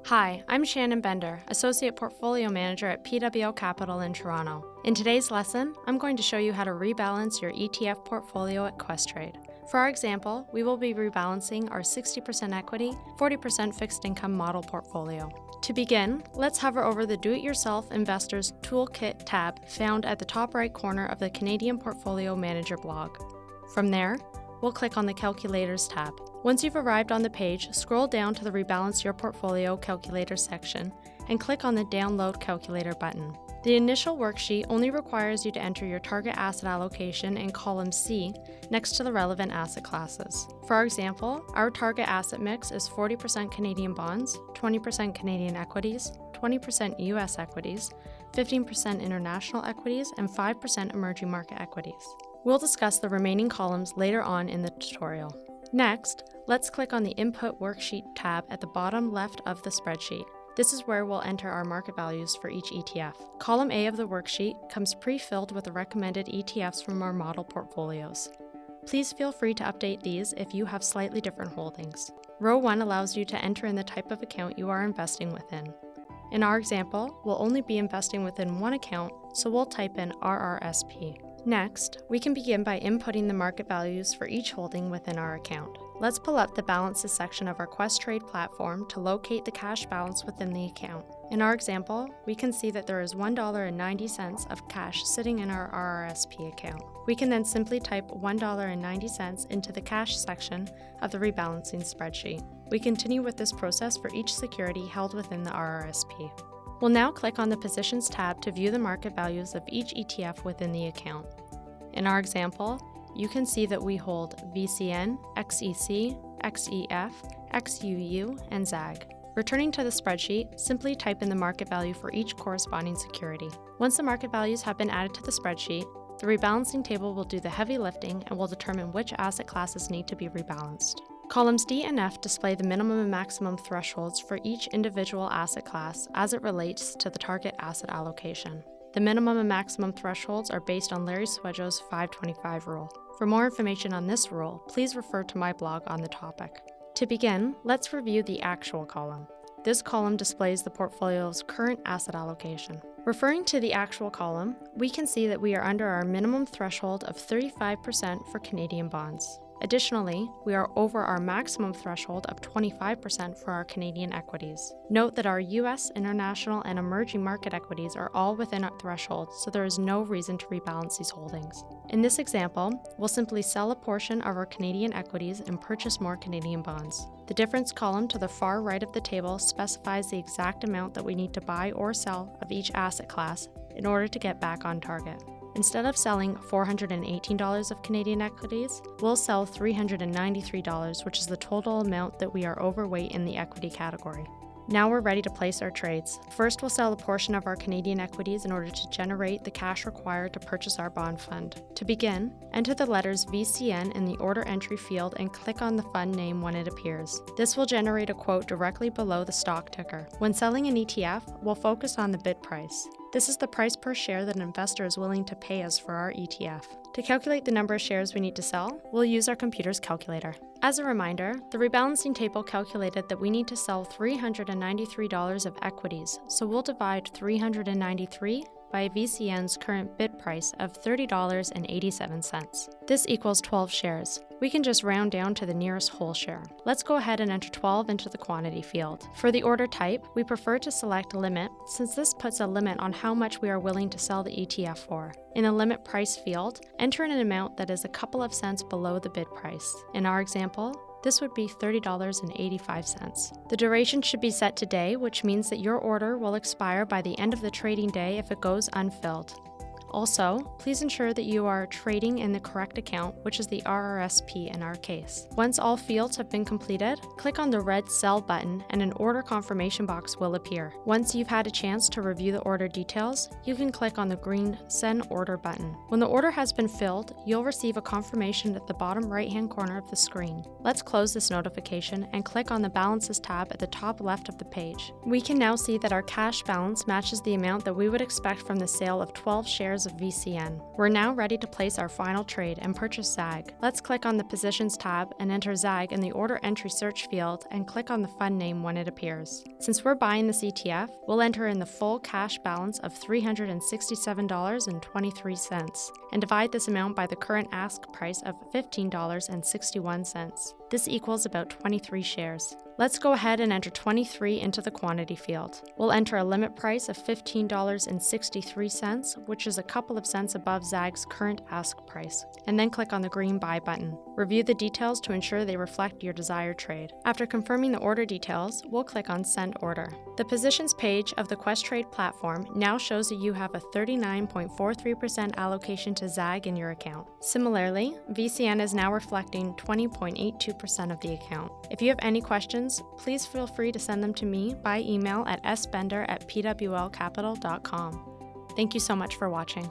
Hi, I'm Shannon Bender, Associate Portfolio Manager at PWL Capital in Toronto. In today's lesson, I'm going to show you how to rebalance your ETF portfolio at Questrade. For our example, we will be rebalancing our 60% equity, 40% fixed income model portfolio. To begin, let's hover over the Do-It-Yourself Investors Toolkit tab found at the top right corner of the Canadian Portfolio Manager blog. From there, we'll click on the Calculators tab. Once you've arrived on the page, scroll down to the Rebalance Your Portfolio Calculator section and click on the Download Calculator button. The initial worksheet only requires you to enter your target asset allocation in column C next to the relevant asset classes. For our example, our target asset mix is 40% Canadian bonds, 20% Canadian equities, 20% US equities, 15% international equities, and 5% emerging market equities. We'll discuss the remaining columns later on in the tutorial. Next, let's click on the Input Worksheet tab at the bottom left of the spreadsheet. This is where we'll enter our market values for each ETF. Column A of the worksheet comes pre-filled with the recommended ETFs from our model portfolios. Please feel free to update these if you have slightly different holdings. Row 1 allows you to enter in the type of account you are investing within. In our example, we'll only be investing within one account, so we'll type in RRSP. Next, we can begin by inputting the market values for each holding within our account. Let's pull up the Balances section of our Questrade platform to locate the cash balance within the account. In our example, we can see that there is $1.90 of cash sitting in our RRSP account. We can then simply type $1.90 into the cash section of the rebalancing spreadsheet. We continue with this process for each security held within the RRSP. We'll now click on the Positions tab to view the market values of each ETF within the account. In our example, you can see that we hold VCN, XEC, XEF, XUU, and ZAG. Returning to the spreadsheet, simply type in the market value for each corresponding security. Once the market values have been added to the spreadsheet, the rebalancing table will do the heavy lifting and will determine which asset classes need to be rebalanced. Columns D and F display the minimum and maximum thresholds for each individual asset class as it relates to the target asset allocation. The minimum and maximum thresholds are based on Larry Swedjo's 525 rule. For more information on this rule, please refer to my blog on the topic. To begin, let's review the Actual column. This column displays the portfolio's current asset allocation. Referring to the Actual column, we can see that we are under our minimum threshold of 35% for Canadian bonds. Additionally, we are over our maximum threshold of 25% for our Canadian equities. Note that our US, international, and emerging market equities are all within our threshold, so there is no reason to rebalance these holdings. In this example, we'll simply sell a portion of our Canadian equities and purchase more Canadian bonds. The difference column to the far right of the table specifies the exact amount that we need to buy or sell of each asset class in order to get back on target. Instead of selling $418 of Canadian equities, we'll sell $393, which is the total amount that we are overweight in the equity category. Now we're ready to place our trades. First, we'll sell a portion of our Canadian equities in order to generate the cash required to purchase our bond fund. To begin, enter the letters VCN in the order entry field and click on the fund name when it appears. This will generate a quote directly below the stock ticker. When selling an ETF, we'll focus on the bid price. This is the price per share that an investor is willing to pay us for our ETF. To calculate the number of shares we need to sell, we'll use our computer's calculator. As a reminder, the rebalancing table calculated that we need to sell $393 of equities, so we'll divide 393 by VCN's current bid price of $30.87. This equals 12 shares. We can just round down to the nearest whole share. Let's go ahead and enter 12 into the quantity field. For the order type, we prefer to select limit since this puts a limit on how much we are willing to sell the ETF for. In the limit price field, enter in an amount that is a couple of cents below the bid price. In our example, this would be $30.85. The duration should be set today, which means that your order will expire by the end of the trading day if it goes unfilled. Also, please ensure that you are trading in the correct account, which is the RRSP in our case. Once all fields have been completed, click on the red Sell button and an order confirmation box will appear. Once you've had a chance to review the order details, you can click on the green Send Order button. When the order has been filled, you'll receive a confirmation at the bottom right-hand corner of the screen. Let's close this notification and click on the Balances tab at the top left of the page. We can now see that our cash balance matches the amount that we would expect from the sale of 12 shares details of VCN. We're now ready to place our final trade and purchase ZAG. Let's click on the Positions tab and enter ZAG in the Order Entry search field and click on the fund name when it appears. Since we're buying this ETF, we'll enter in the full cash balance of $367.23 and divide this amount by the current ask price of $15.61. This equals about 23 shares. Let's go ahead and enter 23 into the quantity field. We'll enter a limit price of $15.63, which is a couple of cents above ZAG's current ask price, and then click on the green Buy button. Review the details to ensure they reflect your desired trade. After confirming the order details, we'll click on Send Order. The positions page of the Questrade platform now shows that you have a 39.43% allocation to ZAG in your account. Similarly, VCN is now reflecting 20.82% of the account. If you have any questions, please feel free to send them to me by email at sbender@pwlcapital.com. Thank you so much for watching.